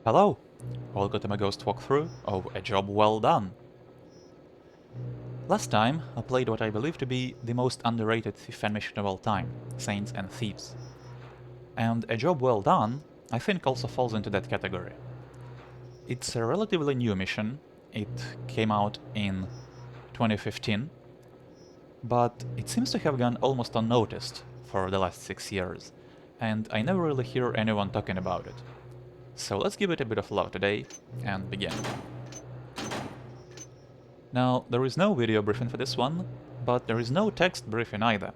Hello! Welcome to my ghost walkthrough of A Job Well Done. Last time I played what I believe to be the most underrated thief fan mission of all time, Saints and Thieves. And A Job Well Done, I think, also falls into that category. It's a relatively new mission, it came out in 2015, but it seems to have gone almost unnoticed for the last 6 years, and I never really hear anyone talking about it. So let's give it a bit of love today and begin. Now, there is no video briefing for this one, but there is no text briefing either.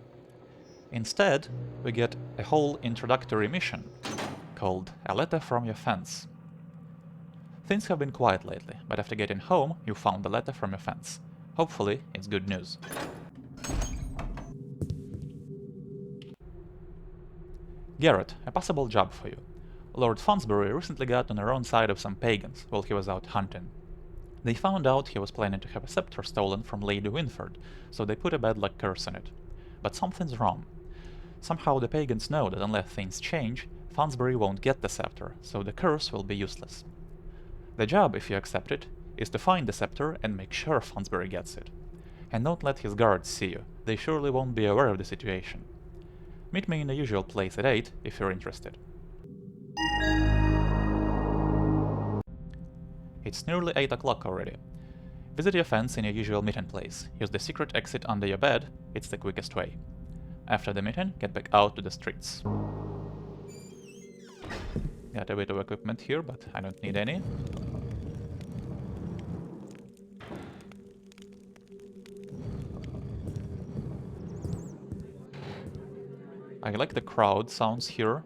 Instead, we get a whole introductory mission called A Letter from Your Fence. Things have been quiet lately, but after getting home, you found the letter from your fence. Hopefully, it's good news. Garrett, a possible job for you. Lord Fonsbury recently got on the wrong side of some pagans while he was out hunting. They found out he was planning to have a scepter stolen from Lady Winford, so they put a bad luck curse on it. But something's wrong. Somehow the pagans know that unless things change, Fonsbury won't get the scepter, so the curse will be useless. The job, if you accept it, is to find the scepter and make sure Fonsbury gets it. And don't let his guards see you, they surely won't be aware of the situation. Meet me in the usual place at 8 if you're interested. It's nearly 8 o'clock already. Visit your fence in your usual meeting place. Use the secret exit under your bed, it's the quickest way. After the meeting, get back out to the streets. Got a bit of equipment here, but I don't need any. I like the crowd sounds here.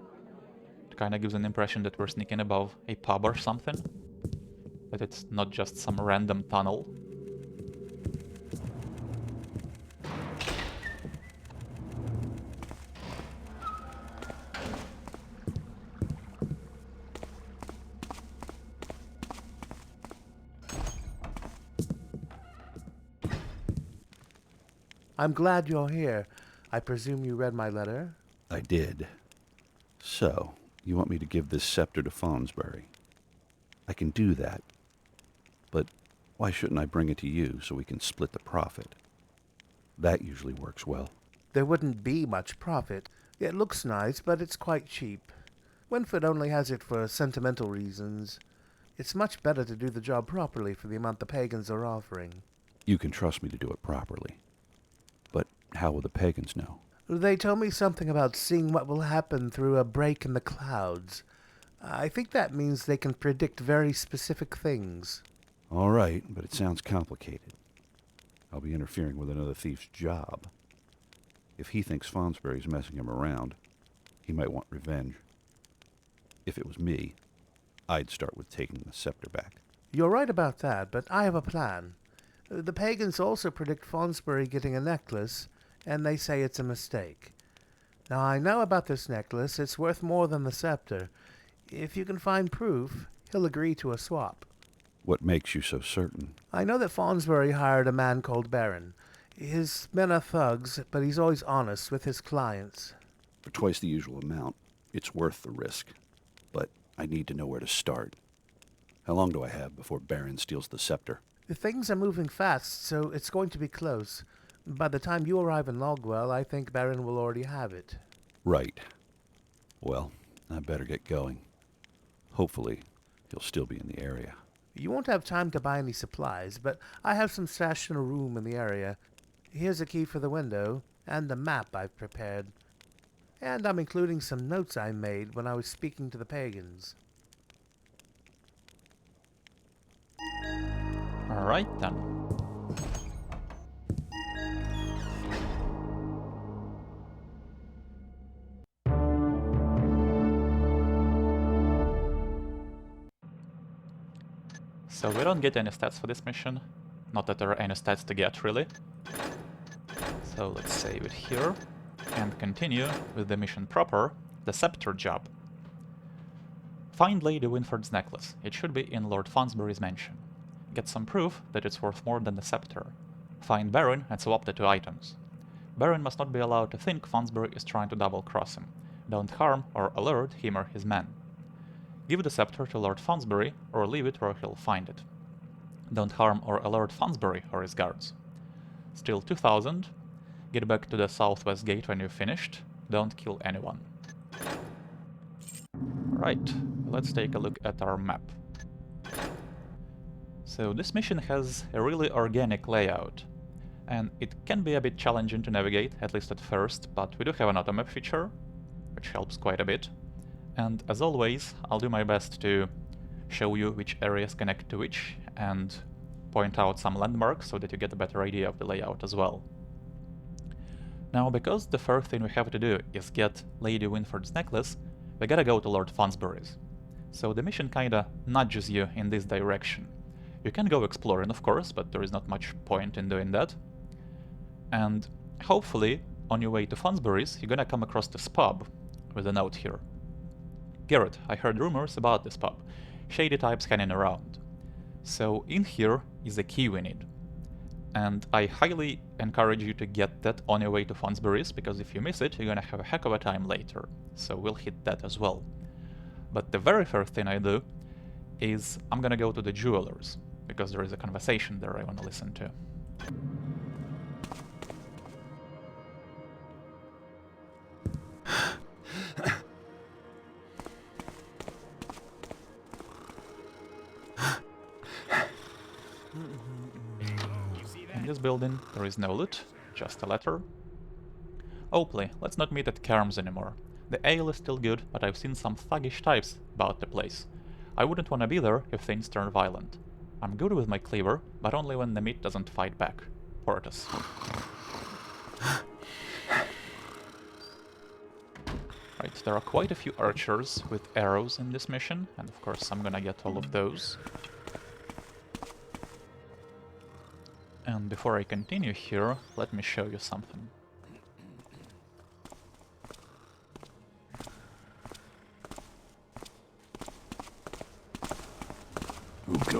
It kinda gives an impression that we're sneaking above a pub or something. That it's not just some random tunnel. I'm glad you're here. I presume you read my letter? I did. So, you want me to give this scepter to Fonsbury? I can do that. But why shouldn't I bring it to you so we can split the profit? That usually works well. There wouldn't be much profit. It looks nice, but it's quite cheap. Winford only has it for sentimental reasons. It's much better to do the job properly for the amount the pagans are offering. You can trust me to do it properly. But how will the pagans know? They told me something about seeing what will happen through a break in the clouds. I think that means they can predict very specific things. All right, but it sounds complicated. I'll be interfering with another thief's job. If he thinks Fonsbury's messing him around, he might want revenge. If it was me, I'd start with taking the scepter back. You're right about that, but I have a plan. The pagans also predict Fonsbury getting a necklace, and they say it's a mistake. Now, I know about this necklace. It's worth more than the scepter. If you can find proof, he'll agree to a swap. What makes you so certain? I know that Fonsbury hired a man called Baryn. His men are thugs, but he's always honest with his clients. For twice the usual amount, it's worth the risk. But I need to know where to start. How long do I have before Baryn steals the scepter? Things are moving fast, so it's going to be close. By the time you arrive in Logwell, I think Baryn will already have it. Right. Well, I better get going. Hopefully, he'll still be in the area. You won't have time to buy any supplies, but I have some stashed in a room in the area. Here's a key for the window, and a map I've prepared. And I'm including some notes I made when I was speaking to the pagans. Alright then. So we don't get any stats for this mission. Not that there are any stats to get, really. So let's save it here and continue with the mission proper, the scepter job. Find Lady Winford's necklace. It should be in Lord Fonsbury's mansion. Get some proof that it's worth more than the scepter. Find Baryn and swap the 2 items. Baryn must not be allowed to think Fonsbury is trying to double-cross him. Don't harm or alert him or his men. Give the scepter to Lord Fonsbury, or leave it where he'll find it. Don't harm or alert Fonsbury or his guards. Steal 2000. Get back to the southwest gate when you've finished. Don't kill anyone. Right, let's take a look at our map. So this mission has a really organic layout, and it can be a bit challenging to navigate, at least at first, but we do have an automap feature, which helps quite a bit. And as always, I'll do my best to show you which areas connect to which, and point out some landmarks so that you get a better idea of the layout as well. Now, because the first thing we have to do is get Lady Winford's necklace, we gotta go to Lord Fonsbury's. So the mission kinda nudges you in this direction. You can go exploring, of course, but there is not much point in doing that. And hopefully, on your way to Fonsbury's, you're gonna come across this pub with a note here. Garrett, I heard rumors about this pub. Shady types hanging around. So in here is a key we need. And I highly encourage you to get that on your way to Fonsbury's, because if you miss it, you're gonna have a heck of a time later. So we'll hit that as well. But the very first thing I do is I'm gonna go to the jeweler's, because there is a conversation there I wanna listen to. In this building, there is no loot, just a letter. Oakley, let's not meet at Cairns anymore. The ale is still good, but I've seen some thuggish types about the place. I wouldn't want to be there if things turn violent. I'm good with my cleaver, but only when the meat doesn't fight back. Portus. Right, there are quite a few archers with arrows in this mission, and of course I'm gonna get all of those. And before I continue here, let me show you something.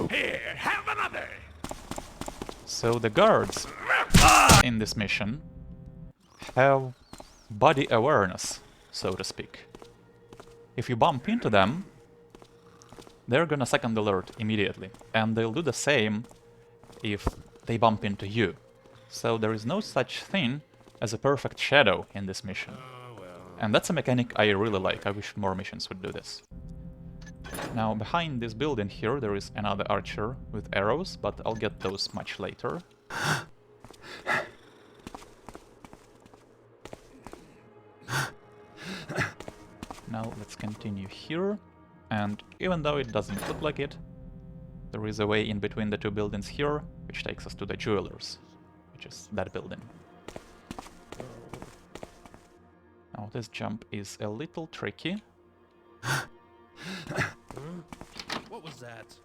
Here, have another! So the guards in this mission have body awareness, so to speak. If you bump into them, they're gonna second alert immediately, and they'll do the same if they bump into you. So there is no such thing as a perfect shadow in this mission. And that's a mechanic I really like. I wish more missions would do this. Now, behind this building here, there is another archer with arrows, but I'll get those much later. Now, let's continue here. And even though it doesn't look like it, there is a way in between the two buildings here, which takes us to the jeweler's, which is that building. Now, this jump is a little tricky. What was that?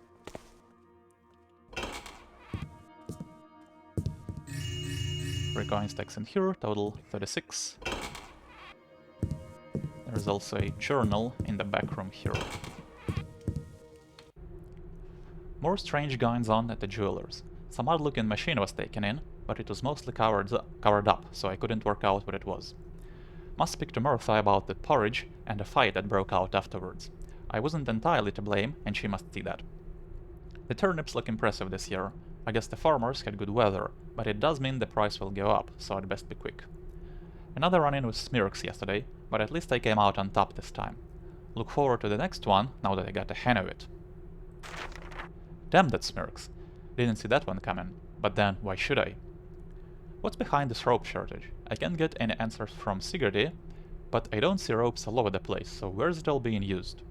3 coin stacks in here, total 36. There's also a journal in the back room here. More strange goings on at the jeweler's. Some odd-looking machine was taken in, but it was mostly covered up, so I couldn't work out what it was. Must speak to Martha about the porridge and a fight that broke out afterwards. I wasn't entirely to blame, and she must see that. The turnips look impressive this year. I guess the farmers had good weather, but it does mean the price will go up, so I'd best be quick. Another run-in with Smirks yesterday, but at least I came out on top this time. Look forward to the next one, now that I got a hang of it. Damn that Smirks. Didn't see that one coming, but then why should I? What's behind this rope shortage? I can't get any answers from Sigardy, but I don't see ropes all over the place, so where's it all being used?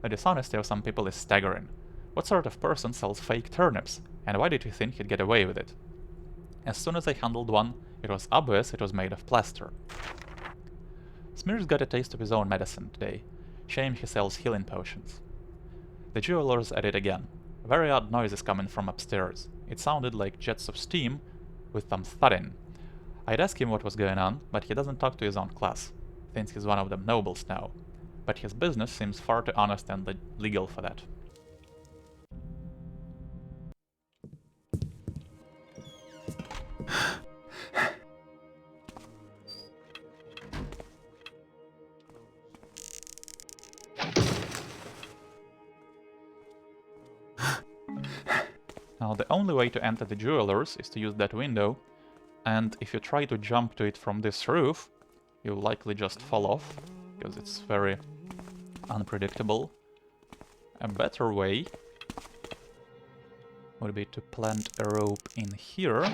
The dishonesty of some people is staggering. What sort of person sells fake turnips, and why did you think he'd get away with it? As soon as I handled one, it was obvious it was made of plaster. Smears got a taste of his own medicine today. Shame he sells healing potions. The jeweler's at it again. Very odd noises coming from upstairs. It sounded like jets of steam with some thudding. I'd ask him what was going on, but he doesn't talk to his own class. Thinks he's one of them nobles now. But his business seems far too honest and legal for that. Now the only way to enter the jewelers is to use that window, and if you try to jump to it from this roof, you'll likely just fall off, because it's very unpredictable. A better way would be to plant a rope in here.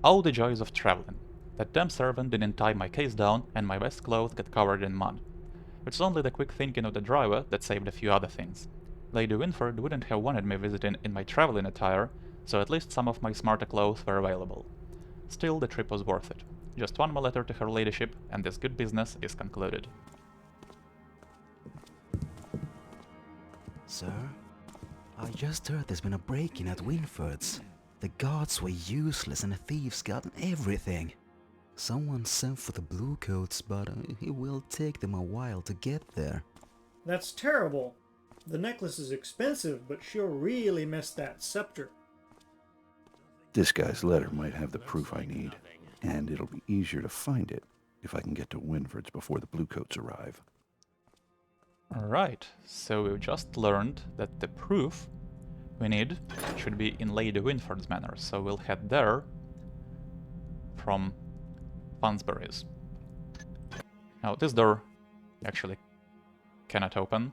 Oh, the joys of traveling. That damn servant didn't tie my case down, and my best clothes get covered in mud. It's only the quick thinking of the driver that saved a few other things. Lady Winford wouldn't have wanted me visiting in my traveling attire, so at least some of my smarter clothes were available. Still, the trip was worth it. Just one more letter to her ladyship, and this good business is concluded. Sir, I just heard there's been a break-in at Winford's. The guards were useless and the thieves got everything. Someone sent for the bluecoats, but it will take them a while to get there. That's terrible. The necklace is expensive, but she'll really miss that scepter. This guy's letter might have the proof I need, and it'll be easier to find it if I can get to Winford's before the bluecoats arrive. Alright, so we've just learned that the proof we need should be in Lady Winford's manor, so we'll head there from Fonsbury's. Now this door actually cannot open,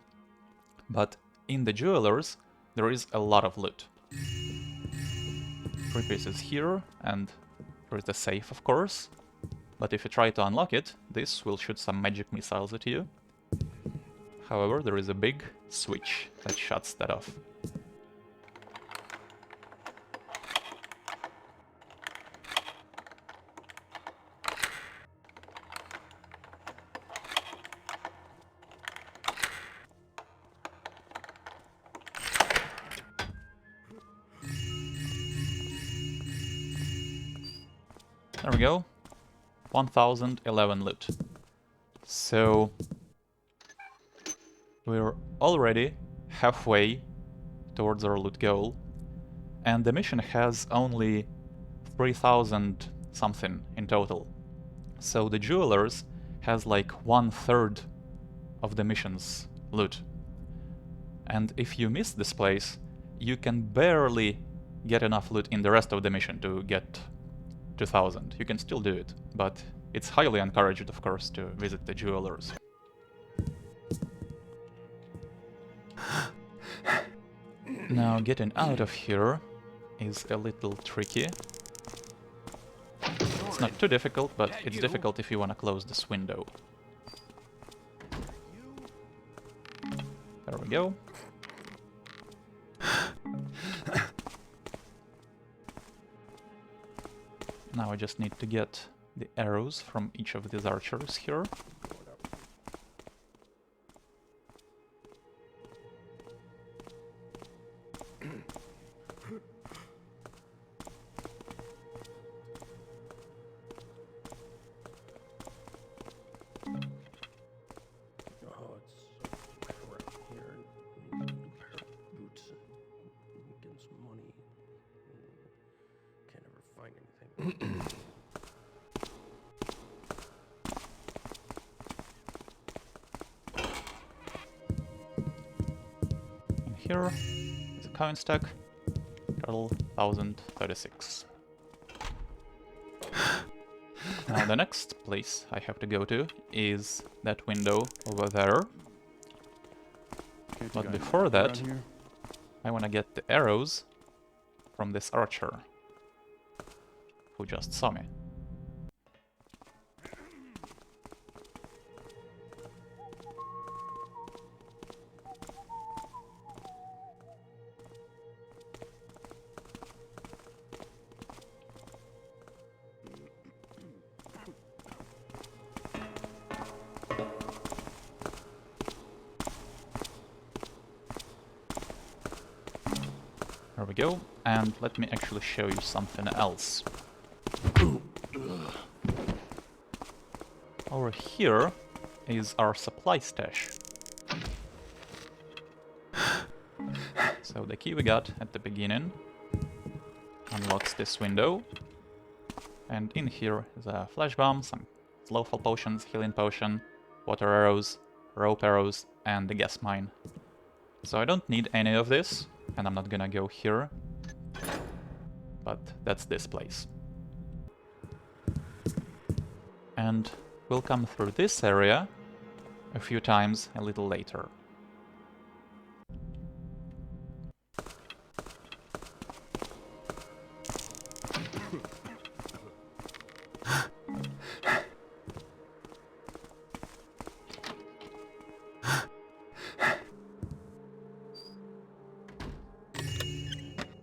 but in the jewelers there is a lot of loot. 3 pieces here, and there is the safe, of course, but if you try to unlock it, this will shoot some magic missiles at you. However, there is a big switch that shuts that off. There we go. 1011 loot. So we're already halfway towards our loot goal, and the mission has only 3000 something in total. So the jewelers has like 1/3 of the mission's loot. And if you miss this place, you can barely get enough loot in the rest of the mission to get 2000. You can still do it, but it's highly encouraged, of course, to visit the jewelers. Now, getting out of here is a little tricky. It's not too difficult, but it's difficult if you want to close this window. There we go. Now I just need to get the arrows from each of these archers here. Oh, it's around here. Need a pair of boots and get some money. Can't ever find anything. And here is a coin stack. Total 1036. Now the next place I have to go to is that window over there. But before that, I want to get the arrows from this archer who just saw me. There we go, and let me actually show you something else. Over here is our supply stash. So the key we got at the beginning unlocks this window. And in here is a flash bomb, some slowfall potions, healing potion, water arrows, rope arrows, and the gas mine. So I don't need any of this, and I'm not gonna go here. But that's this place. And we'll come through this area a few times a little later.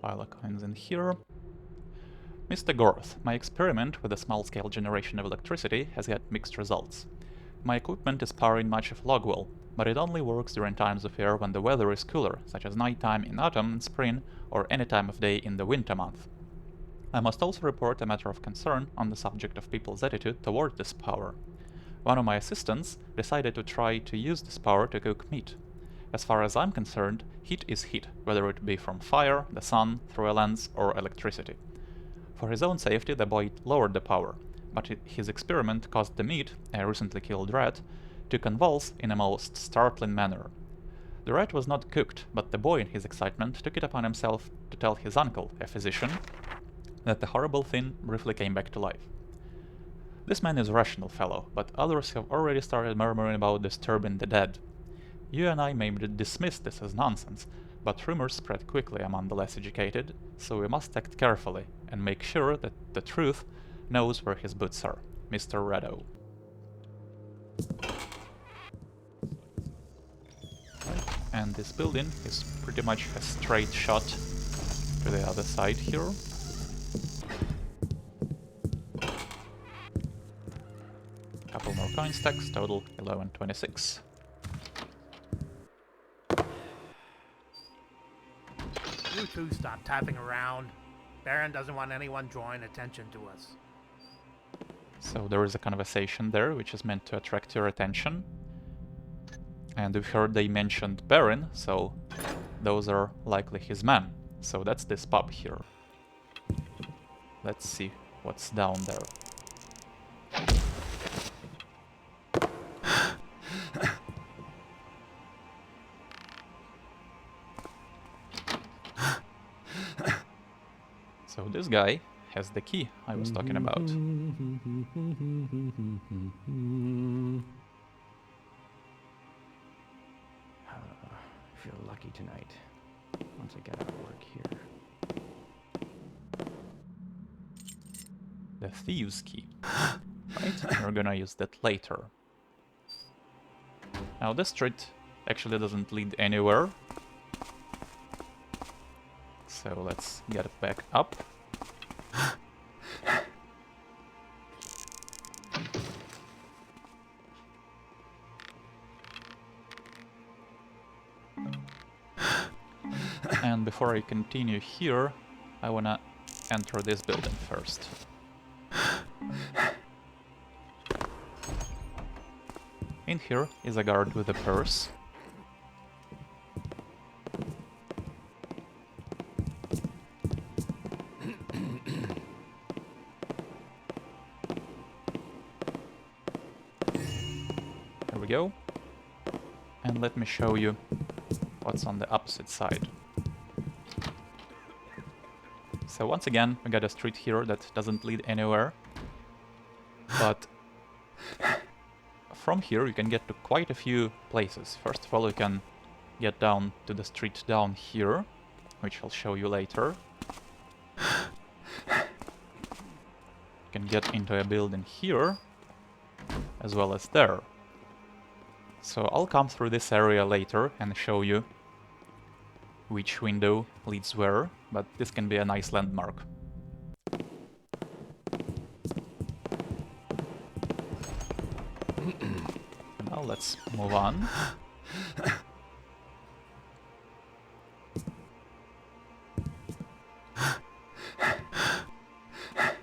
Pile of coins in here. Mr. Gorth, my experiment with a small-scale generation of electricity has had mixed results. My equipment is powering much of Logwell, but it only works during times of year when the weather is cooler, such as nighttime in autumn and spring, or any time of day in the winter month. I must also report a matter of concern on the subject of people's attitude toward this power. One of my assistants decided to try to use this power to cook meat. As far as I'm concerned, heat is heat, whether it be from fire, the sun, through a lens, or electricity. For his own safety, the boy lowered the power, but his experiment caused the meat, a recently killed rat, to convulse in a most startling manner. The rat was not cooked, but the boy in his excitement took it upon himself to tell his uncle, a physician, that the horrible thing briefly came back to life. This man is a rational fellow, but others have already started murmuring about disturbing the dead. You and I may dismiss this as nonsense, but rumors spread quickly among the less educated, so we must act carefully and make sure that the truth knows where his boots are. Mr. Reddo. And this building is pretty much a straight shot to the other side here. Couple more coin stacks, total 1126. You two stop tapping around. Baryn doesn't want anyone drawing attention to us. So there is a conversation there, which is meant to attract your attention. And we've heard they mentioned Baryn, so those are likely his men. So that's this pub here. Let's see what's down there. So this guy has the key I was talking about. I feel lucky tonight, once I get out of work here. The Thieves key. Right? We're gonna use that later. Now this street actually doesn't lead anywhere. So let's get it back up. And before I continue here, I wanna enter this building first. In here is a guard with a purse. There we go. And let me show you what's on the opposite side. So once again, we got a street here that doesn't lead anywhere. But from here you can get to quite a few places. First of all, you can get down to the street down here, which I'll show you later. You can get into a building here, as well as there. So I'll come through this area later and show you which window leads where, but this can be a nice landmark. Now let's move on.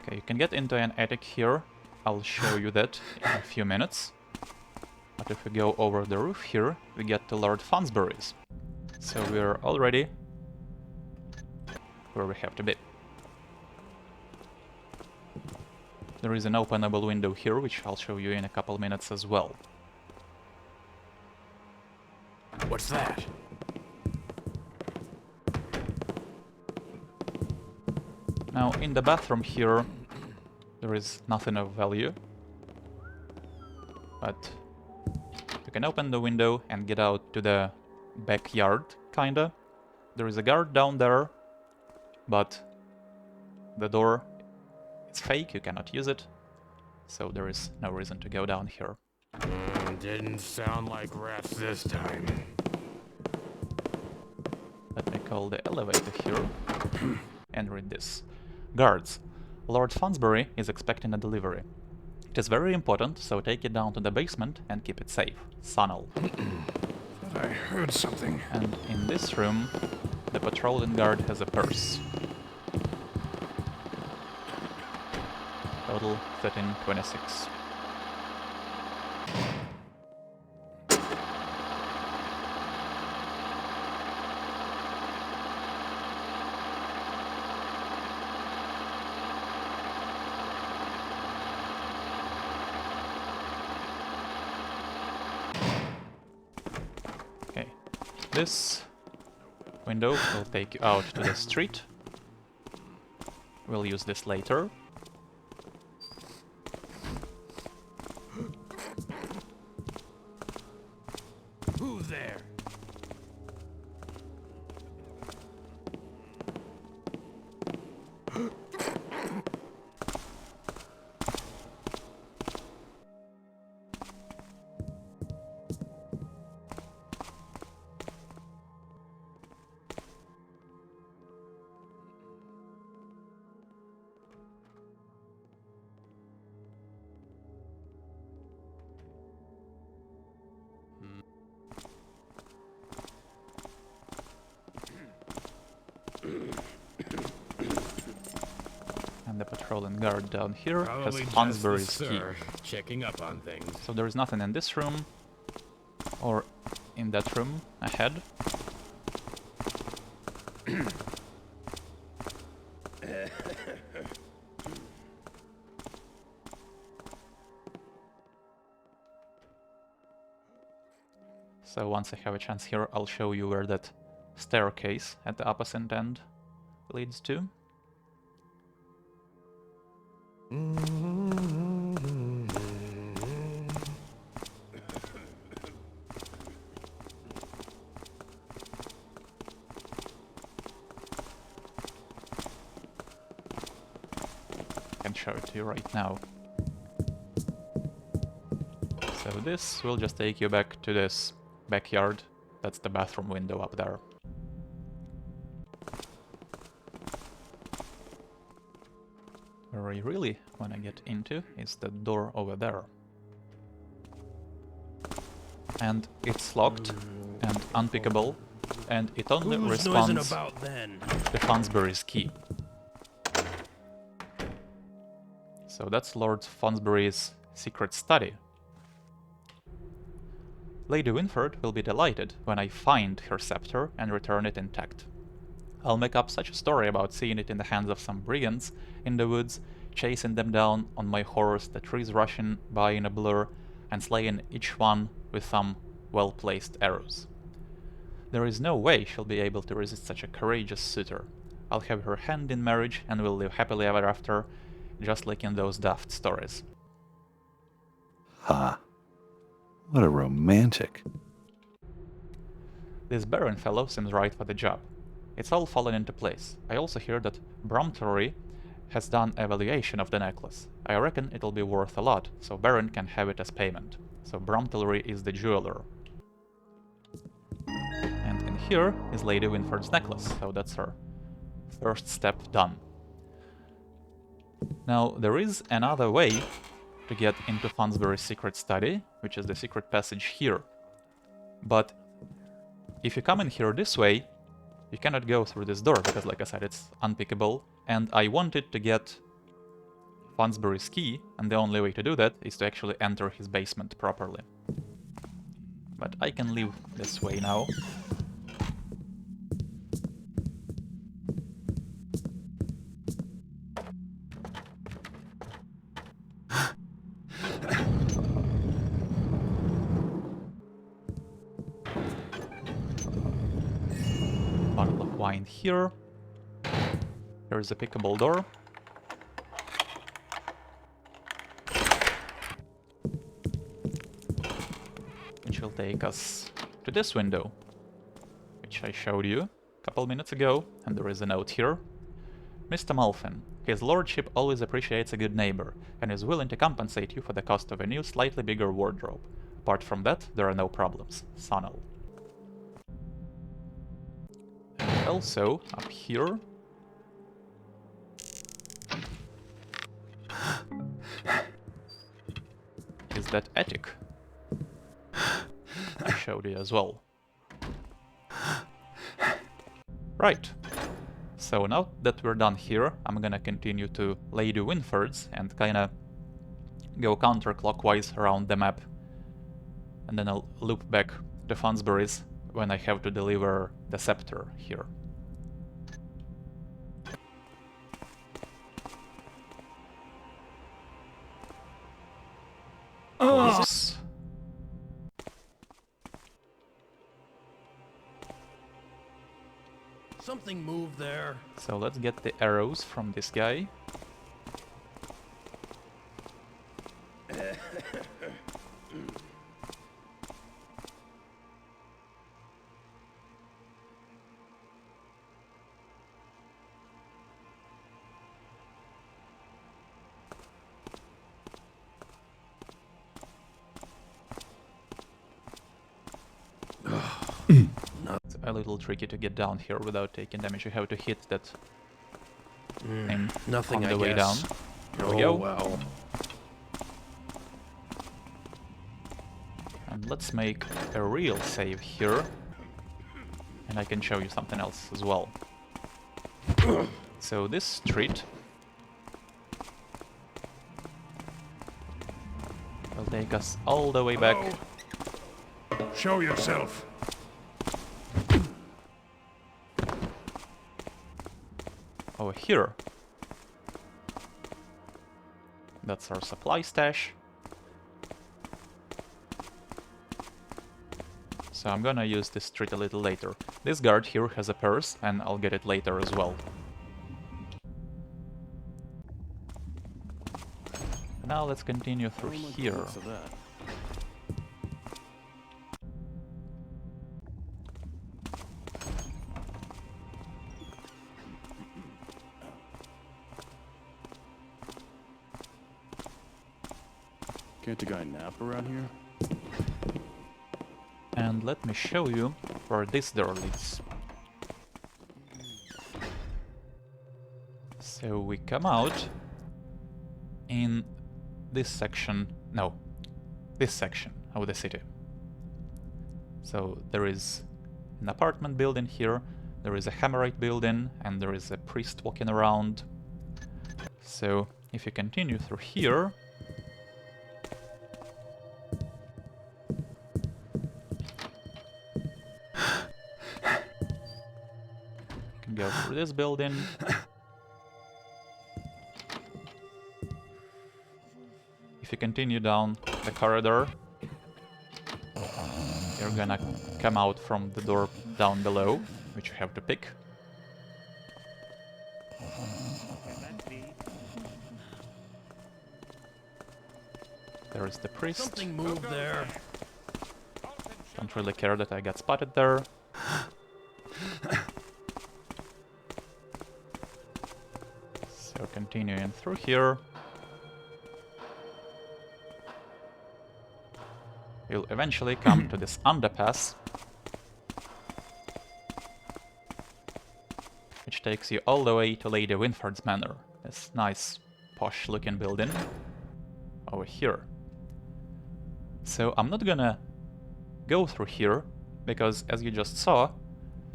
Okay, you can get into an attic here. I'll show you that in a few minutes. But if we go over the roof here, we get to Lord There is an openable window here, which I'll show you in a couple minutes as well. What's that? Now, in the bathroom here, there is nothing of value. But you can open the window and get out to the backyard, kinda. There is a guard down there, but the door is fake, you cannot use it. So there is no reason to go down here. Didn't sound like rats this time. Let me call the elevator here and read this. Guards, Lord Fonsbury is expecting a delivery. It is very important, so take it down to the basement and keep it safe. Sonal. I heard something. And in this room, the patrolling guard has a purse. Total 1326. Okay, this window will take you out to the street. We'll use this later. Who's there? And the patrolling guard down here has Probably Fonsbury's just the key. sir, checking up on things. So there is nothing in this room or in that room ahead. So once I have a chance here, I'll show you where that staircase at the opposite end leads to. I can show it to you right now. So this will just take you back to this backyard. That's the bathroom window up there. Where I really want to get into is the door over there. And it's locked and unpickable, and it only Who's noising responds about then? to Fonsbury's key. So that's Lord Fonsbury's secret study. Lady Winford will be delighted when I find her scepter and return it intact. I'll make up such a story about seeing it in the hands of some brigands in the woods, chasing them down on my horse, the trees rushing by in a blur, and slaying each one with some well-placed arrows. There is no way she'll be able to resist such a courageous suitor. I'll have her hand in marriage and we'll live happily ever after, just like in those daft stories. Ha! What a romantic. This Baryn fellow seems right for the job. It's all fallen into place. I also hear that Bromtillery has done evaluation of the necklace. I reckon it'll be worth a lot, so Baryn can have it as payment. So Bromtillery is the jeweler. And in here is Lady Winford's necklace, so that's her first step done. Now, there is another way to get into Fonsbury's secret study, which is the secret passage here. But if you come in here this way, you cannot go through this door, because like I said, it's unpickable, and I wanted to get Fonsbury's key, and the only way to do that is to actually enter his basement properly. But I can leave this way now. wine here. There is a pickable door. Which will take us to this window, which I showed you a couple minutes ago, and there is a note here. Mr. Malfin, his lordship always appreciates a good neighbor, and is willing to compensate you for the cost of a new, slightly bigger wardrobe. Apart from that, there are no problems. Sonal. And also, up here... is that attic I showed you as well. Right. So now that we're done here, I'm gonna continue to Lady Winford's and kinda go counterclockwise around the map. And then I'll loop back to Fonsbury's when I have to deliver the scepter here. Oops. Something moved there. So let's get the arrows from this guy. It's a little tricky to get down here without taking damage. You have to hit that thing Nothing, on the I way down. guess. There we go. Well. And let's make a real save here. And I can show you something else as well. So this street will take us all the way back. Show yourself. Over here. That's our supply stash. So I'm gonna use this street a little later. This guard here has a purse, and I'll get it later as well. Now let's continue through here. Can't a guy nap around here? And let me show you where this door leads. So we come out in this section, no, this section of the city. So there is an apartment building here, there is a Hammerite building, and there is a priest walking around. So if you continue through here, go through this building. If you continue down the corridor, you're gonna come out from the door down below, which you have to pick. There is the priest. Something moved there. Don't really care that I got spotted there. So continuing through here, you'll eventually come to this underpass, which takes you all the way to Lady Winford's Manor, this nice posh looking building over here. So I'm not gonna go through here, because as you just saw,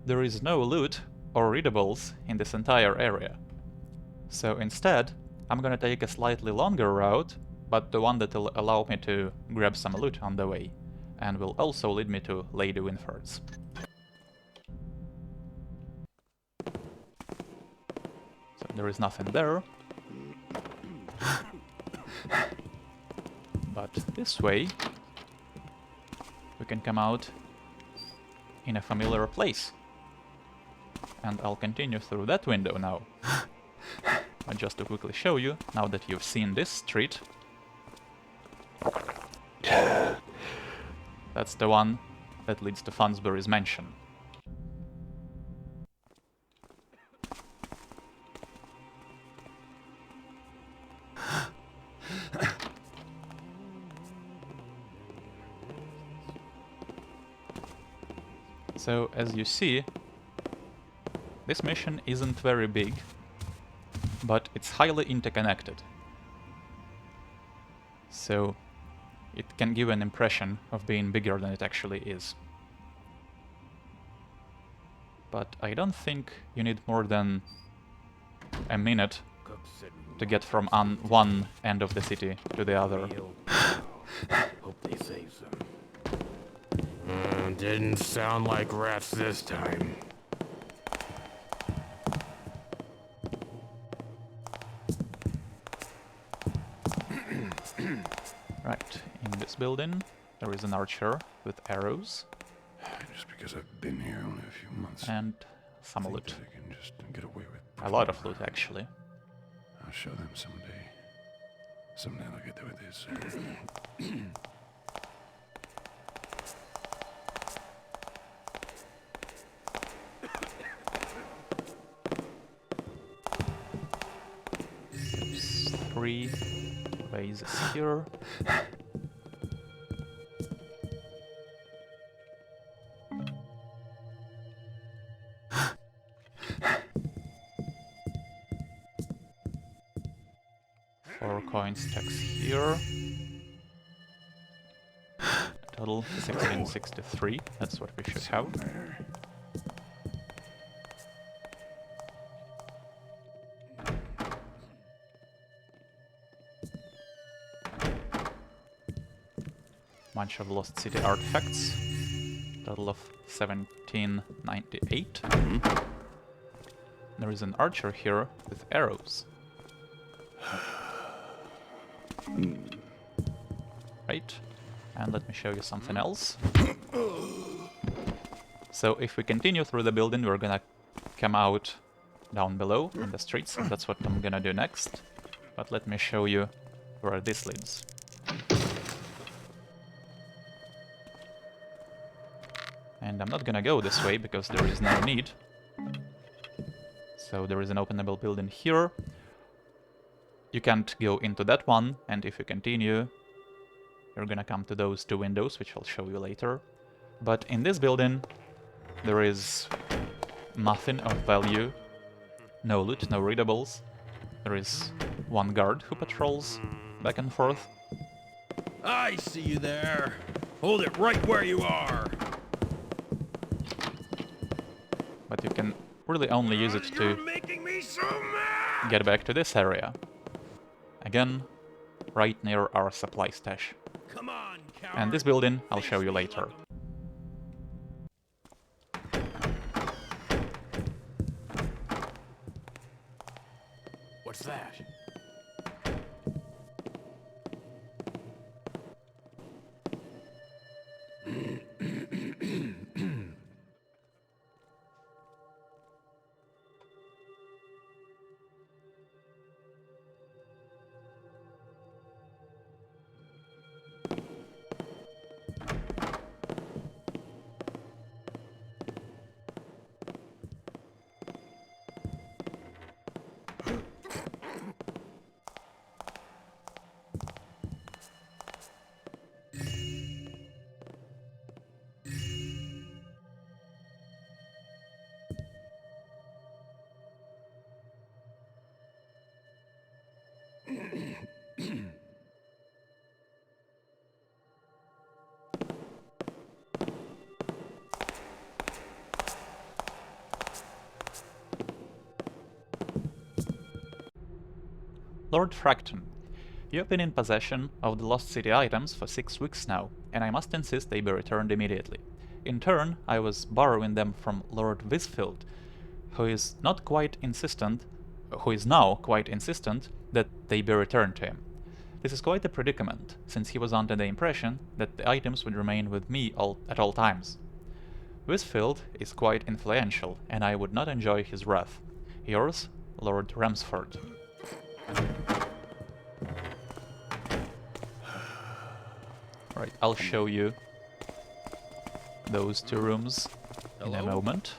there is no loot or readables in this entire area. So instead, I'm gonna take a slightly longer route, but the one that will allow me to grab some loot on the way, and will also lead me to Lady Winford's. So there is nothing there. But this way, we can come out in a familiar place. and I'll continue through that window now. But just to quickly show you, now that you've seen this street, that's the one that leads to Fonsbury's mansion. So, as you see, this mission isn't very big, but it's highly interconnected. So, it can give an impression of being bigger than it actually is. But I don't think you need more than a minute to get from one end of the city to the other. Hope they save them. Didn't sound like rats this time. Right, in this building there is an archer with arrows. Just because I've been here only a few months. And some think loot. that I can just get away with A lot of loot, actually. I'll show them someday. Someday I'll get with this. Three bases here. Four coin stacks here. Total 1663. That's what we should have. Bunch of Lost City artifacts. Total of 1798. There is an archer here with arrows. Right, and let me show you something else. So if we continue through the building, we're gonna come out down below in the streets, and that's what I'm gonna do next. But let me show you where this leads. And I'm not gonna go this way because there is no need. So there is an openable building here. You can't go into that one, and if you continue, you're gonna come to those two windows, which I'll show you later. But in this building, there is nothing of value. No loot, no readables. There is one guard who patrols back and forth. I see you there. Hold it right where you are. But you can really only use it to You're making me so mad. get back to this area. Again, right near our supply stash. Come on, coward. And this building I'll show you later. What's that? Lord Fracton, you have been in possession of the Lost City items for 6 weeks now, and I must insist they be returned immediately. In turn, I was borrowing them from Lord Visfield, who is now quite insistent that they be returned to him. This is quite a predicament, since he was under the impression that the items would remain with me at all times. Whisfield is quite influential, and I would not enjoy his wrath. Yours, Lord Ramsford. Right, I'll show you those two rooms in a moment.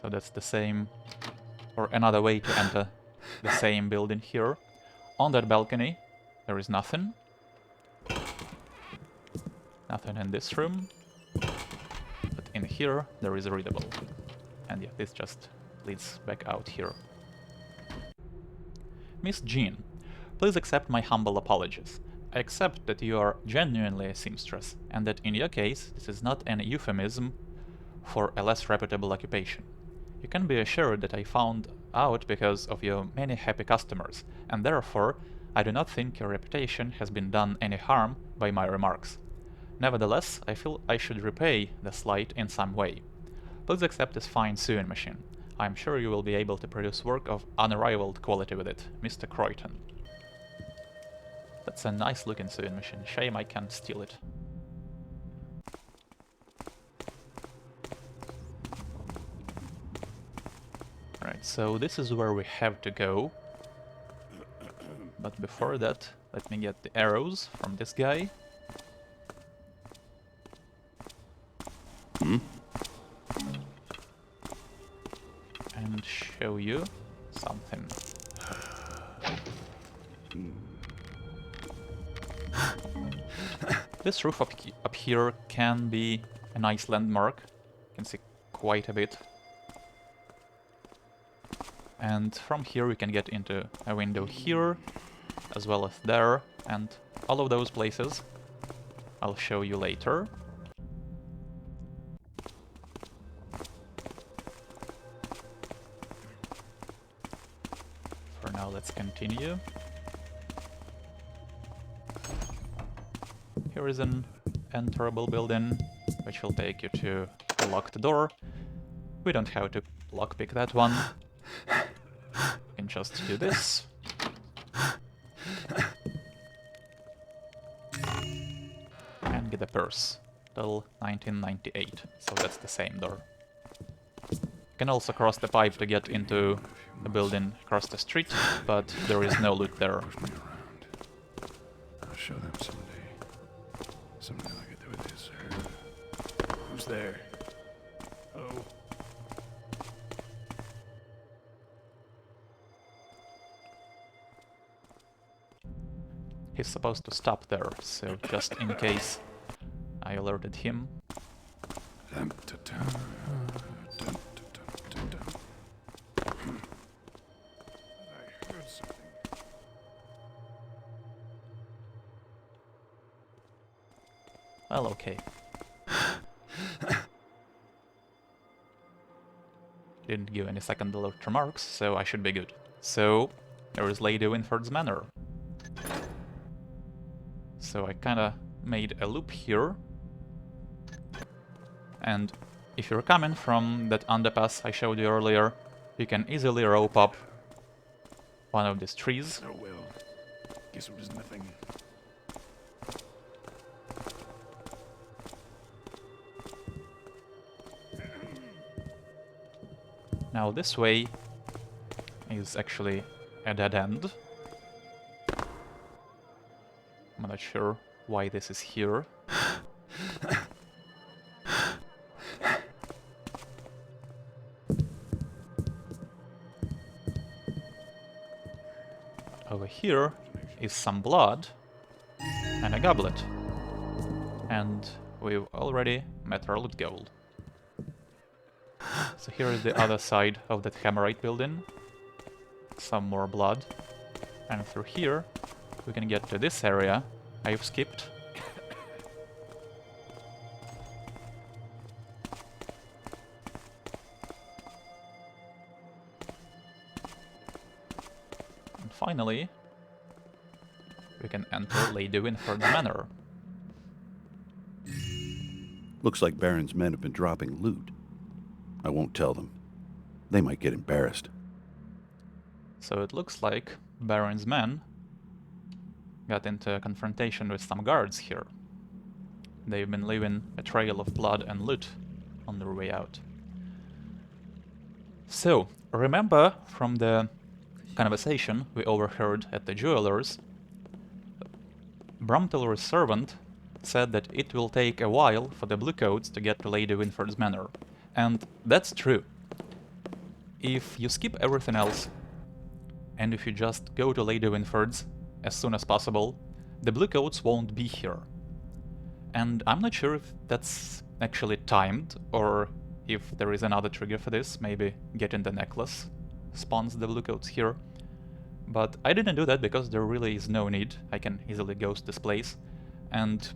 So that's the same, or another way to enter the same building here. On that balcony, there is nothing. Nothing in this room. But in here, there is a readable. And yeah, this just leads back out here. Miss Jean, please accept my humble apologies. I accept that you are genuinely a seamstress, and that in your case, this is not an euphemism for a less reputable occupation. You can be assured that I found out because of your many happy customers, and therefore I do not think your reputation has been done any harm by my remarks. Nevertheless, I feel I should repay the slight in some way. Please accept this fine sewing machine. I am sure you will be able to produce work of unrivaled quality with it, Mr. Croydon. That's a nice looking sewing machine. Shame I can't steal it. Right, so this is where we have to go. But before that, let me get the arrows from this guy. And show you something. This roof up here can be a nice landmark. You can see quite a bit. And from here we can get into a window here, as well as there, and all of those places I'll show you later. For now, let's continue. Here is an enterable building, which will take you to a locked door. We don't have to lockpick that one. We can just do this. And get a purse. Till 1998, so that's the same door. You can also cross the pipe to get into the building across the street, but there is no loot there. Push me around. I'll show them someday. Someday I'll get with this. Who's there? Oh. He's supposed to stop there, so just in case I alerted him. Dun, dun, dun, dun, dun, dun, dun. I heard something. Well, okay. Didn't give any second alert remarks, so I should be good. So, there is Lady Winford's Manor. So I kinda made a loop here. And if you're coming from that underpass I showed you earlier, you can easily rope up one of these trees. Oh well. Guess it was nothing. Now this way is actually a dead end. I'm not sure why this is here. Over here is some blood and a goblet. And we've already met our loot goal. So here is the other side of that Hammerite building. Some more blood. And through here we can get to this area I've skipped. And finally, we can enter Lady Winford's Manor. Looks like Baryn's men have been dropping loot. I won't tell them. They might get embarrassed. So it looks like Baryn's men got into a confrontation with some guards here. They've been leaving a trail of blood and loot on their way out. So, remember from the conversation we overheard at the jeweler's, Brumtillery's servant said that it will take a while for the bluecoats to get to Lady Winford's manor. And that's true. If you skip everything else, and if you just go to Lady Winford's as soon as possible, the bluecoats won't be here. And I'm not sure if that's actually timed, or if there is another trigger for this, maybe getting the necklace spawns the bluecoats here. But I didn't do that because there really is no need, I can easily ghost this place. And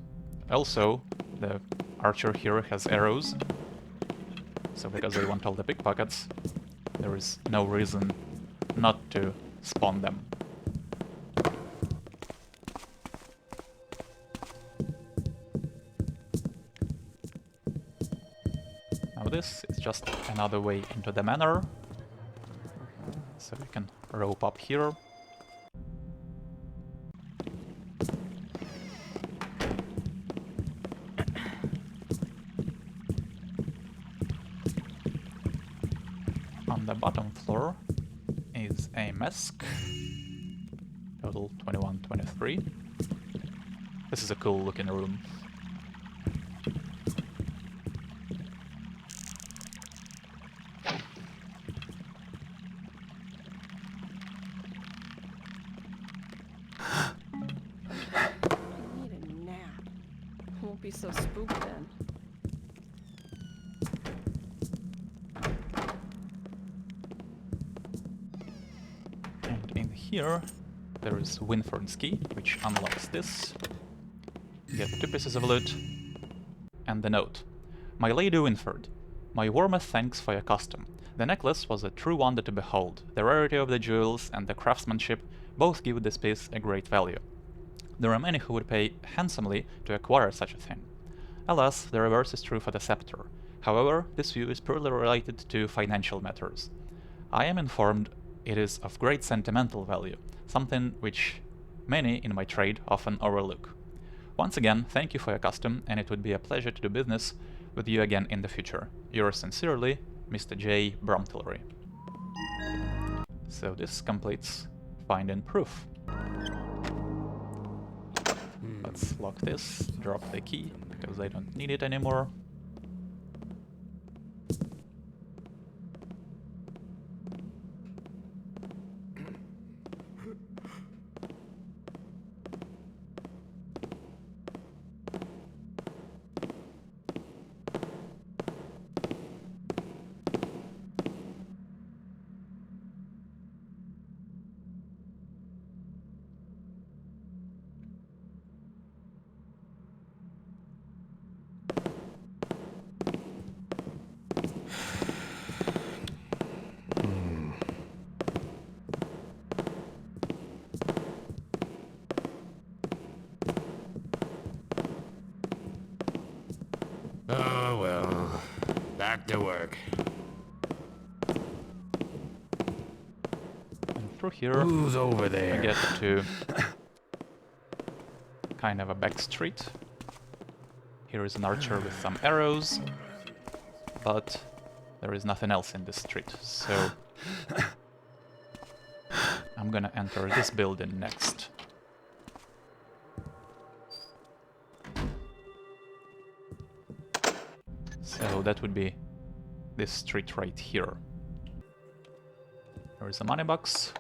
also, the archer here has arrows, so because I want all the pickpockets, there is no reason not to spawn them. Now this is just another way into the manor, so we can rope up here. On the bottom floor is a mask, total 21-23. This is a cool looking room. I need a nap. I won't be so spooked then. And in here there is Winford's key, which unlocks this. Get 2 pieces of loot. And the note. My Lady Winford, my warmest thanks for your custom. The necklace was a true wonder to behold. The rarity of the jewels and the craftsmanship both give this piece a great value. There are many who would pay handsomely to acquire such a thing. Alas, the reverse is true for the scepter. However, this view is purely related to financial matters. I am informed it is of great sentimental value, something which many in my trade often overlook. Once again, thank you for your custom, and it would be a pleasure to do business with you again in the future. Yours sincerely, Mr. J. Brumtillery. So this completes finding proof. Let's lock this, drop the key, because I don't need it anymore. Oh well, back to work. And through here, Who's over we there? get to kind of a back street. Here is an archer with some arrows, but there is nothing else in this street, so I'm gonna enter this building next. So that would be this street right here. There is a money box.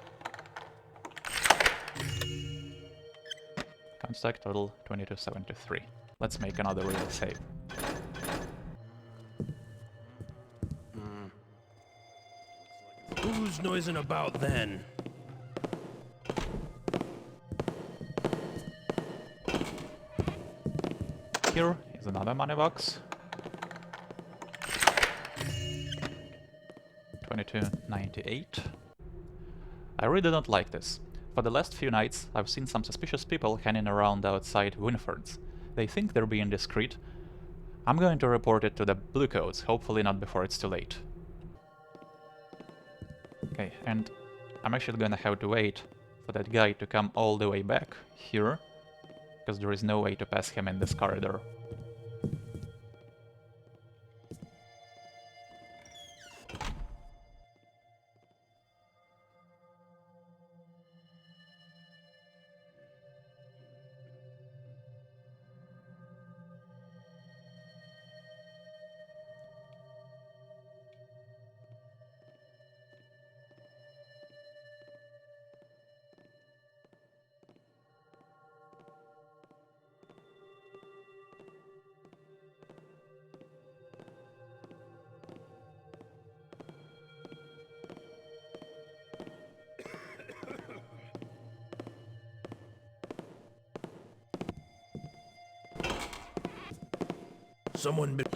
Contact total 2273. Let's make another real save. Who's noising about then? Here is another money box. 2298. I really don't like this. For the last few nights, I've seen some suspicious people hanging around outside Winford's. They think they're being discreet, I'm going to report it to the Bluecoats, hopefully not before it's too late. Okay, and I'm actually gonna have to wait for that guy to come all the way back here, because there is no way to pass him in this corridor. Someone been.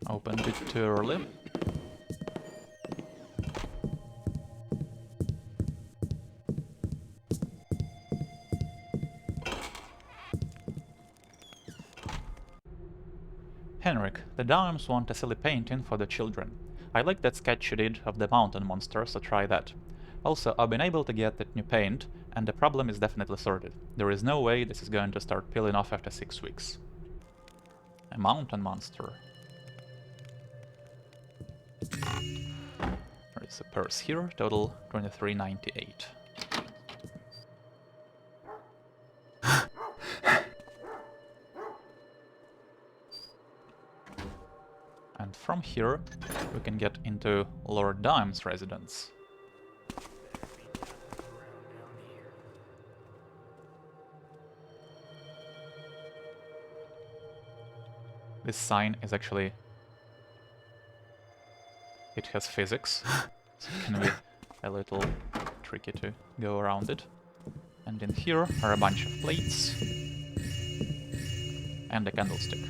Opened it too early. Henrik, the Dimes want a silly painting for the children. I like that sketch you did of the mountain monster, so try that. Also, I've been able to get that new paint, and the problem is definitely sorted. There is no way this is going to start peeling off after 6 weeks. A mountain monster. There is a purse here, total 23.98. And from here, we can get into Lord Dime's residence. This sign is actually... it has physics, so it can be a little tricky to go around it. And in here are a bunch of plates and a candlestick.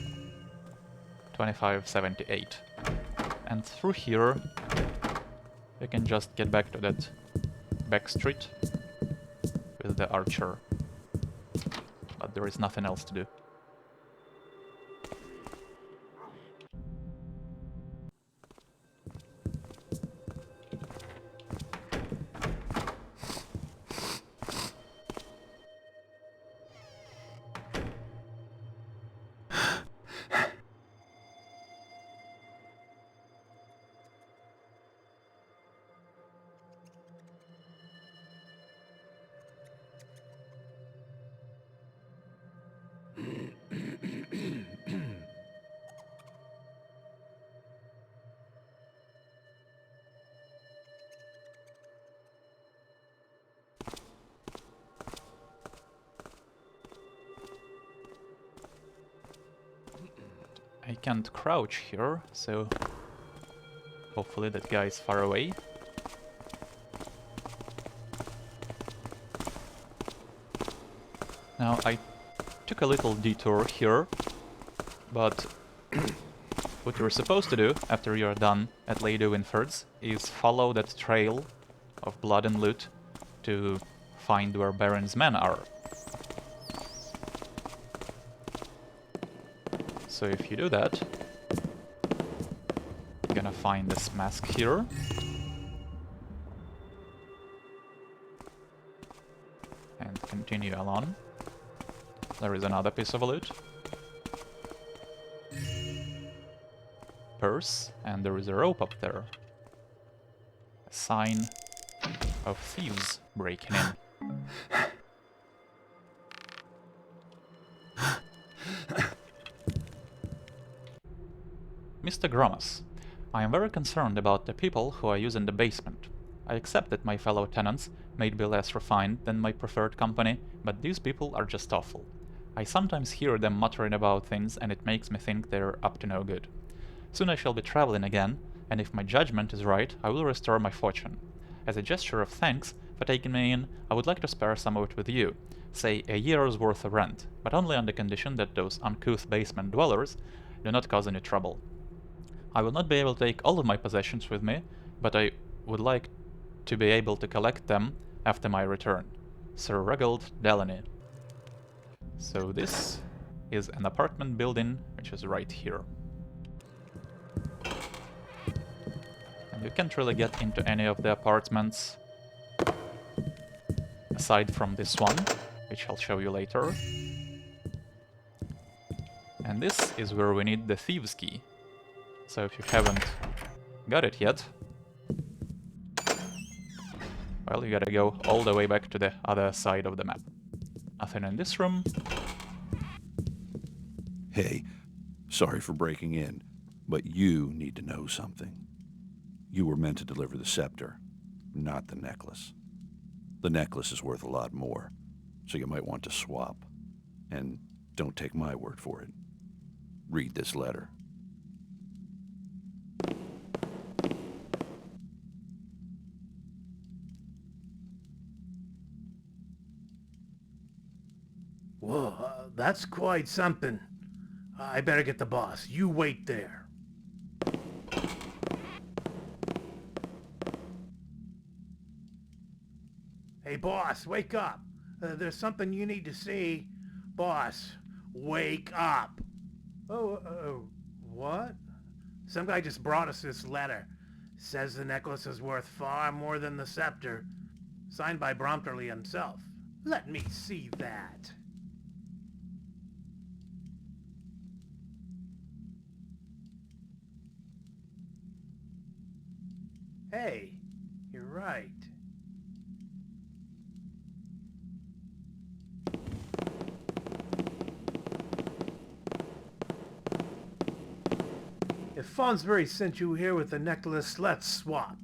25.78. And through here you can just get back to that back street with the archer. But there is nothing else to do. I can't crouch here, so hopefully that guy is far away. Now I took a little detour here, but what you're supposed to do after you're done at Lady Winford's is follow that trail of blood and loot to find where Baryn's men are. So if you do that, you're gonna find this mask here. And continue along. There is another piece of loot. Purse, and there is a rope up there. A sign of thieves breaking in. Mr. Gromas, I am very concerned about the people who are using the basement. I accept that my fellow tenants may be less refined than my preferred company, but these people are just awful. I sometimes hear them muttering about things and it makes me think they're up to no good. Soon I shall be traveling again, and if my judgment is right, I will restore my fortune. As a gesture of thanks for taking me in, I would like to spare some of it with you, say a year's worth of rent, but only on the condition that those uncouth basement dwellers do not cause any trouble. I will not be able to take all of my possessions with me, but I would like to be able to collect them after my return. Sir Reginald Delaney. So this is an apartment building, which is right here. And you can't really get into any of the apartments aside from this one, which I'll show you later. And this is where we need the Thieves key. So if you haven't got it yet, well, you gotta go all the way back to the other side of the map. Nothing in this room. Hey, sorry for breaking in, but you need to know something. You were meant to deliver the scepter, not the necklace. The necklace is worth a lot more, so you might want to swap. And don't take my word for it. Read this letter. Whoa, that's quite something. I better get the boss. You wait there. Hey, boss, wake up. There's something you need to see. Boss, wake up. What? Some guy just brought us this letter. Says the necklace is worth far more than the scepter. Signed by Bromterly himself. Let me see that. Hey, you're right. If Fonsbury sent you here with the necklace, let's swap.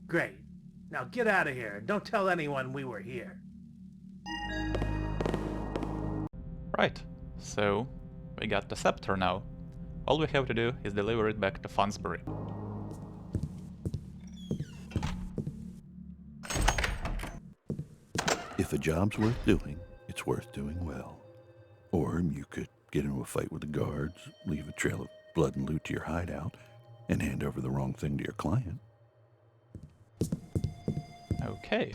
Great. Now get out of here. Don't tell anyone we were here. Right, so we got the scepter now. All we have to do is deliver it back to Fonsbury. If a job's worth doing, it's worth doing well. Or you could get into a fight with the guards, leave a trail of blood and loot to your hideout, and hand over the wrong thing to your client. Okay.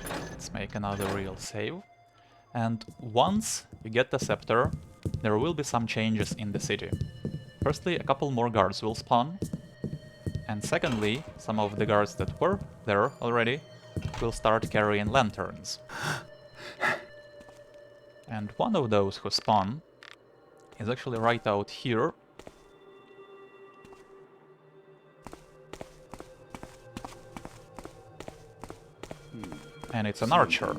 Let's make another real save. And once you get the scepter, there will be some changes in the city. Firstly, a couple more guards will spawn. And secondly, some of the guards that were there already will start carrying lanterns. And one of those who spawn is actually right out here. And it's an archer.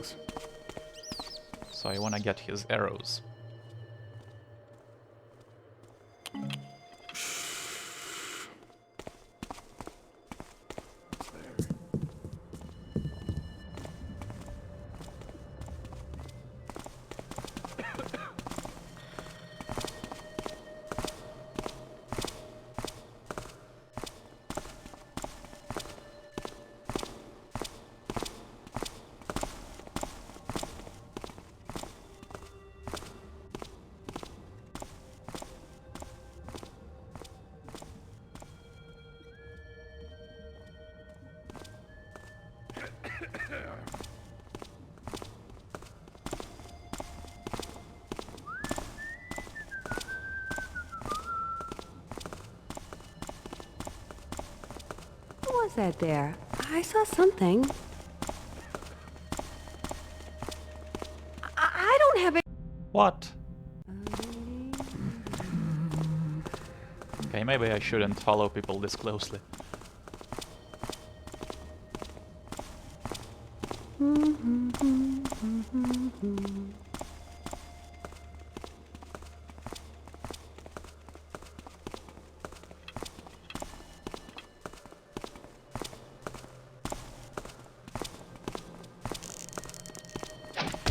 So I wanna get his arrows. What was that there? I saw something. I don't have it. What? Okay, maybe I shouldn't follow people this closely.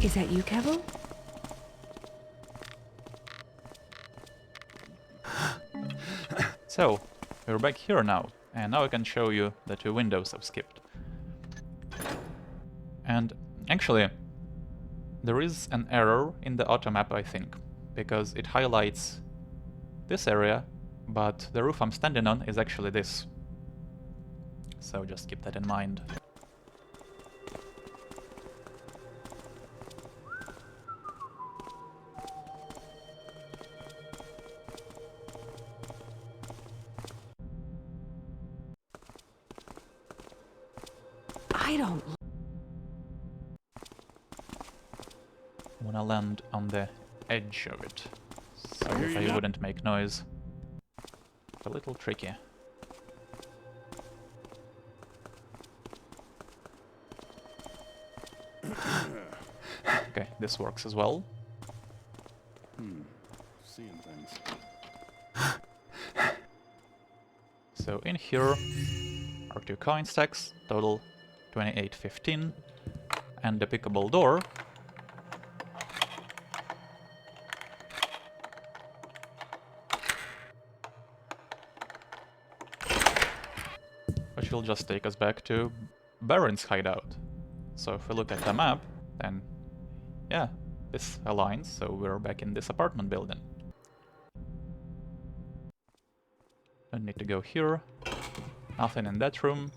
Is that you, Kevo? So, we're back here now, And now I can show you the two windows I've skipped. And actually, there is an error in the auto map, I think, because it highlights this area, but the roof I'm standing on is actually this. So just keep that in mind. I don't. I wanna land on the edge of it, so I hear you I now. wouldn't make noise. It's a little tricky. Okay, this works as well. Seeing things. So in here are two coin stacks, total 28.15, and the pickable door, which will just take us back to Baryn's hideout. So if we look at the map, then yeah, this aligns, so we're back in this apartment building. Don't need to go here, nothing in that room.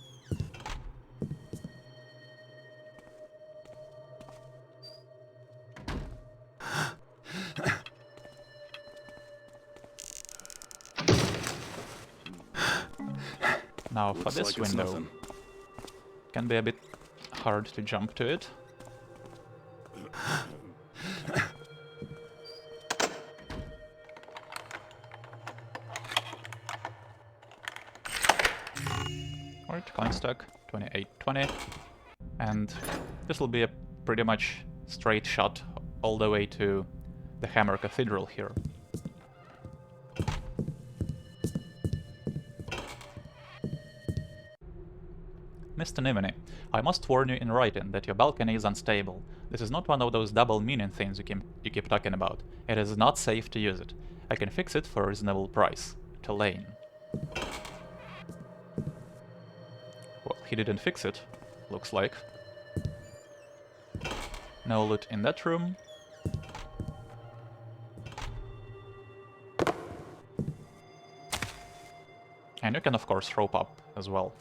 Now for Looks this like it's window, nothing. can be a bit hard to jump to it. Alright, coin stack, 28.20. And this will be a pretty much straight shot all the way to the Hammer Cathedral here. Mr. Nivany, I must warn you in writing that your balcony is unstable. This is not one of those double meaning things you keep talking about. It is not safe to use it. I can fix it for a reasonable price. Lane. Well, he didn't fix it, looks like. No loot in that room. And you can of course rope up as well.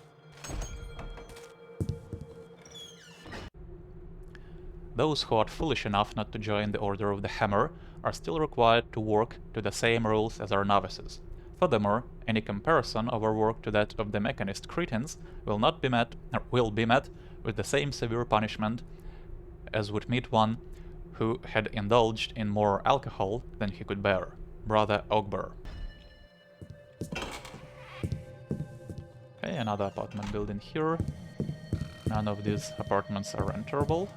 Those who are foolish enough not to join the Order of the Hammer are still required to work to the same rules as our novices. Furthermore, any comparison of our work to that of the Mechanist Cretans will be met with the same severe punishment as would meet one who had indulged in more alcohol than he could bear. Brother Ogber. Okay, another apartment building here. None of these apartments are enterable.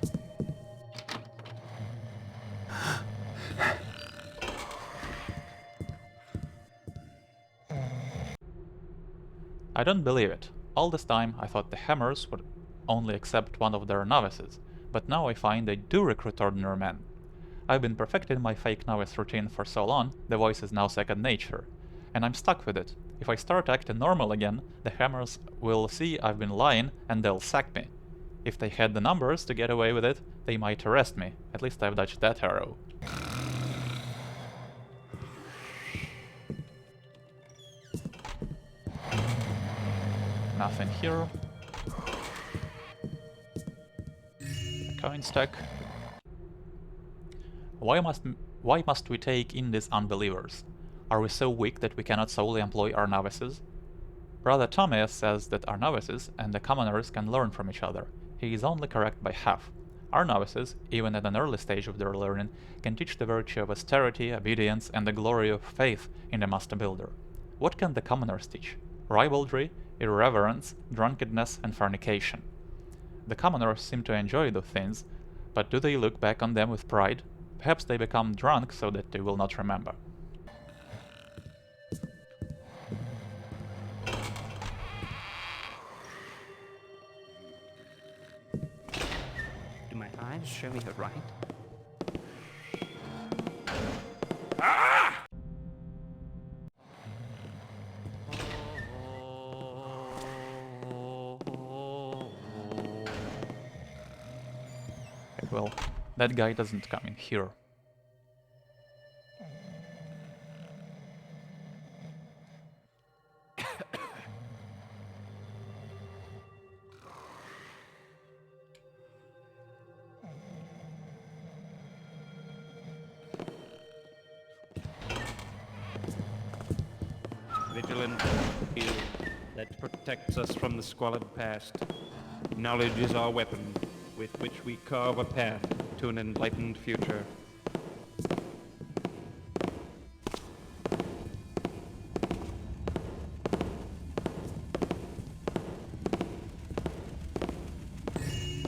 I don't believe it. All this time I thought the Hammers would only accept one of their novices, but now I find they do recruit ordinary men. I've been perfecting my fake novice routine for so long, the voice is now second nature. And I'm stuck with it. If I start acting normal again, the Hammers will see I've been lying and they'll sack me. If they had the numbers to get away with it, they might arrest me. At least I've dodged that arrow. Nothing here. A coin stack. Why must we take in these unbelievers? Are we so weak that we cannot solely employ our novices? Brother Thomas says that our novices and the commoners can learn from each other. He is only correct by half. Our novices, even at an early stage of their learning, can teach the virtue of austerity, obedience, and the glory of faith in the Master Builder. What can the commoners teach? Ribaldry, irreverence, drunkenness, and fornication. The commoners seem to enjoy those things, but do they look back on them with pride? Perhaps they become drunk so that they will not remember. Do my eyes show me the right? well, that guy doesn't come in here. Vigilant shield that protects us from the squalid past. Knowledge is our weapon, with which we carve a path to an enlightened future.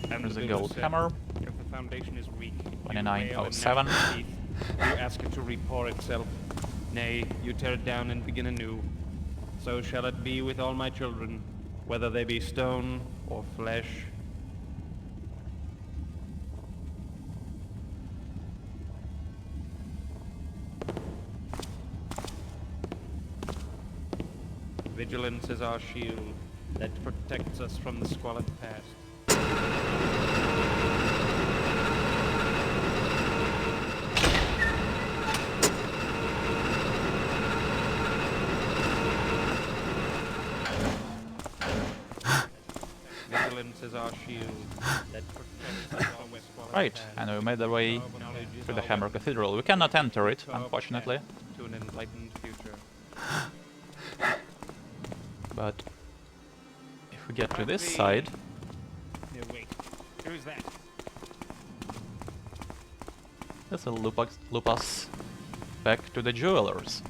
There's a gold hammer. If the foundation is weak, 2907. you ask it to repour itself. Nay, you tear it down and begin anew. So shall it be with all my children, whether they be stone or flesh. Vigilance is our shield that protects us from the squalid past. Vigilance is our shield that protects us from the squalid Right, past. and we made our way Knowledge is to the our Hammer weapon. Cathedral. We cannot enter it, unfortunately, To an enlightened future. but if we get to this side, No, wait. Who's that? this will loop us back to the jewelers.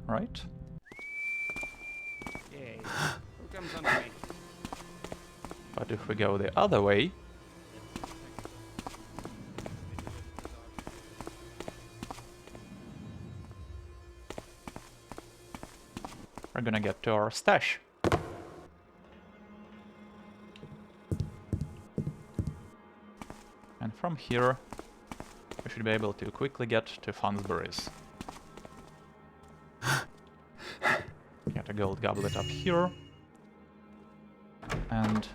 Right? Yay. Who comes under me? But if we go the other way, we're gonna get to our stash. And from here, we should be able to quickly get to Fonsbury's. Get a gold goblet up here. And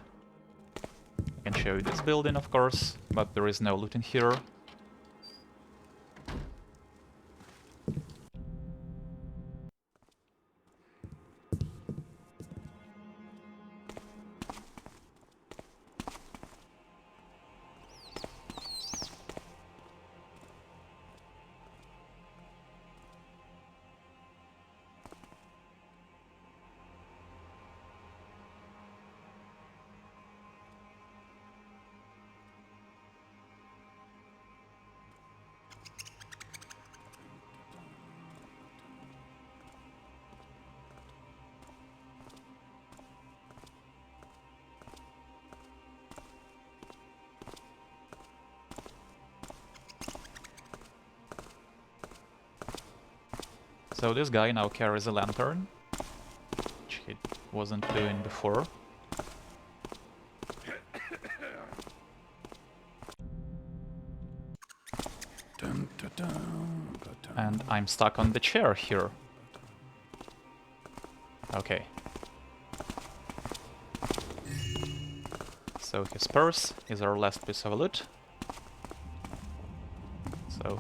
I can show you this building, of course, but there is no loot in here. So this guy now carries a lantern, which he wasn't doing before. Dun, dun, dun, dun, dun. And I'm stuck on the chair here. Okay. So his purse is our last piece of loot. So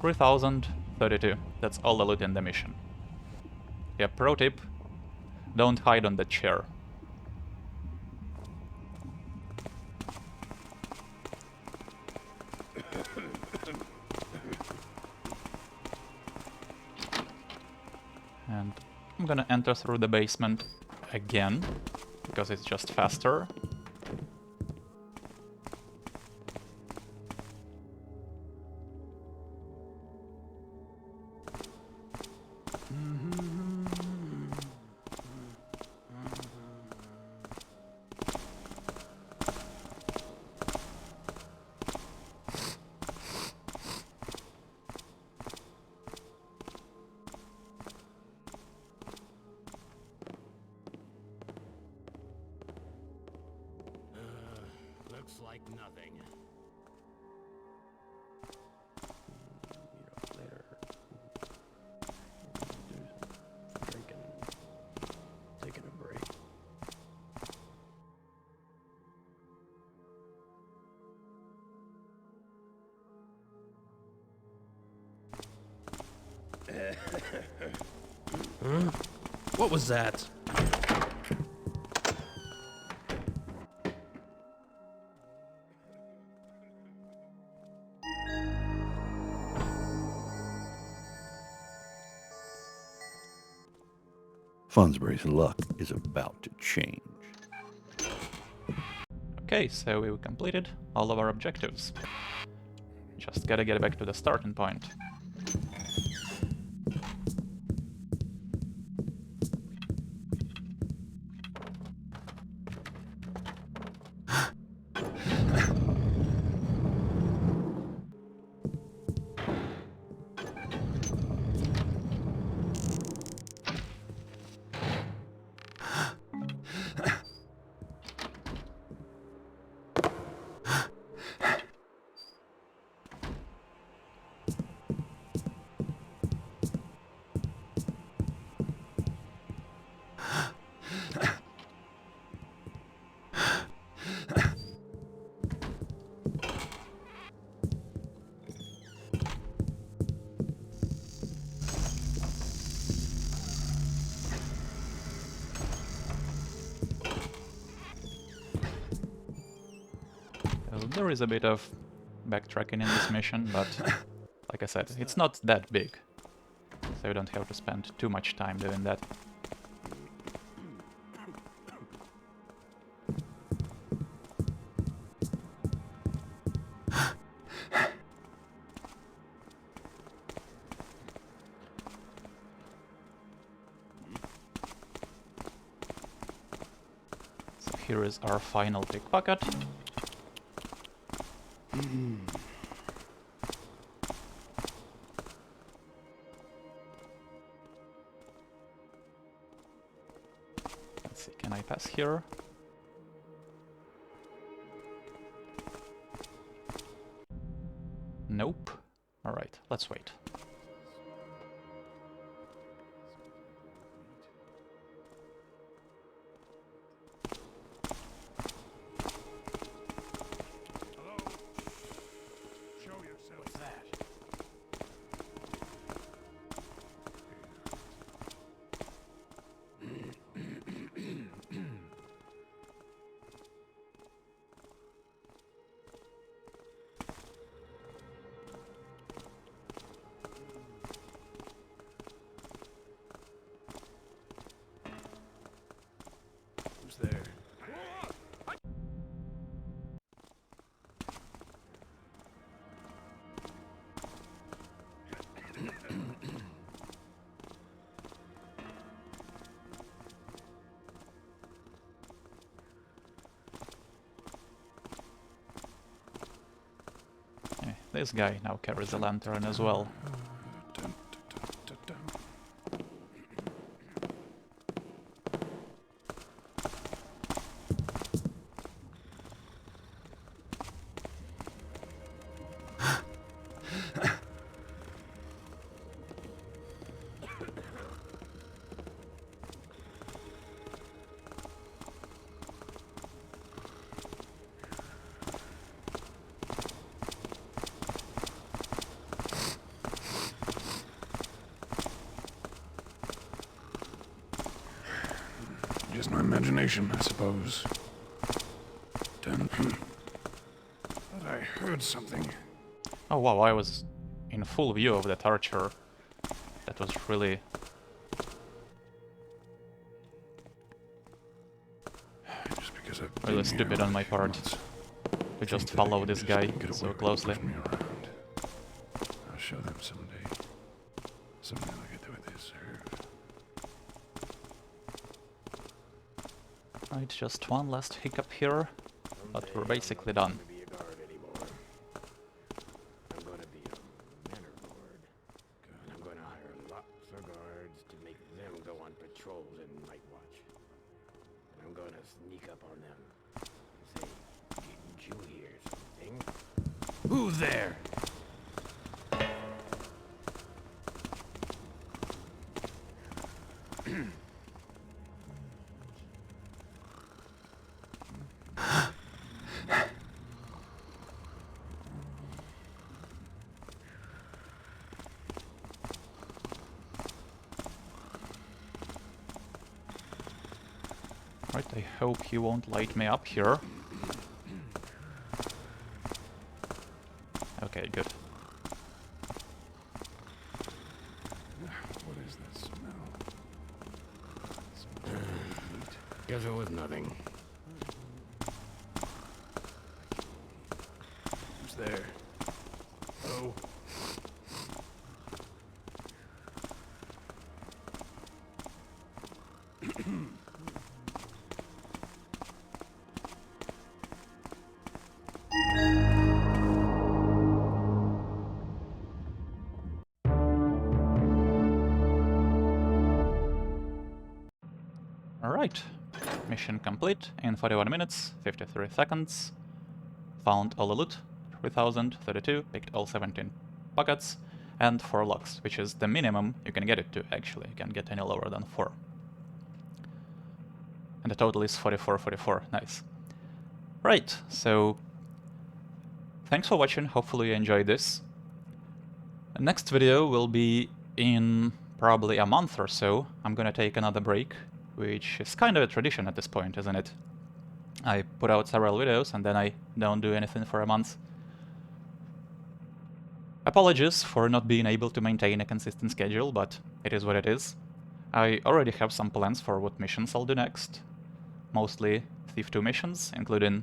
3032. That's all the loot in the mission. Yeah, pro tip, don't hide on the chair. And I'm gonna enter through the basement again, because it's just faster. Huh? What was that? Fonsbury's luck is about to change. Okay, so we completed all of our objectives. Just gotta get back to the starting point. There is a bit of backtracking in this mission, but like I said, it's not that big, so you don't have to spend too much time doing that. So here is our final pickpocket. Let's see, can I pass here? Nope. Alright, let's wait. Who's there? This guy now carries a lantern as well. Dun, dun, dun, dun, dun. Just my imagination, I suppose. Dun. But I heard something. Oh wow, I was in full view of that archer. That was really... Just because I've really been stupid here on my a few part months, to just think that follow I can this just guy get away so with closely. pushing me around. I'll show them someday. Someday I'll get what they deserve. Right, just one last hiccup here, but we're basically done. Be a guard anymore. I'm gonna be a manor lord. And I'm gonna hire lots of guards to make them go on patrols and night watch. And I'm gonna sneak up on them and say, "Didn't you hear something?" Who's there? I hope he won't light me up here. Okay, good. What is that smell? Guess it was nothing. Who's there? Oh. Alright, mission complete in 41 minutes, 53 seconds. Found all the loot, 3032, picked all 17 pockets, and 4 locks, which is the minimum you can get it to, actually. You can't get any lower than 4. And the total is 44, nice. Right, so thanks for watching, hopefully you enjoyed this. The next video will be in probably a month or so. I'm gonna take another break, which is kind of a tradition at this point, isn't it? I put out several videos and then I don't do anything for a month. Apologies for not being able to maintain a consistent schedule, but it is what it is. I already have some plans for what missions I'll do next. Mostly Thief 2 missions, including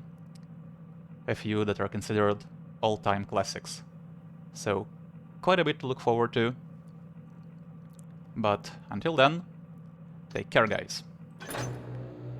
a few that are considered all-time classics. So, quite a bit to look forward to. But until then, take care, guys.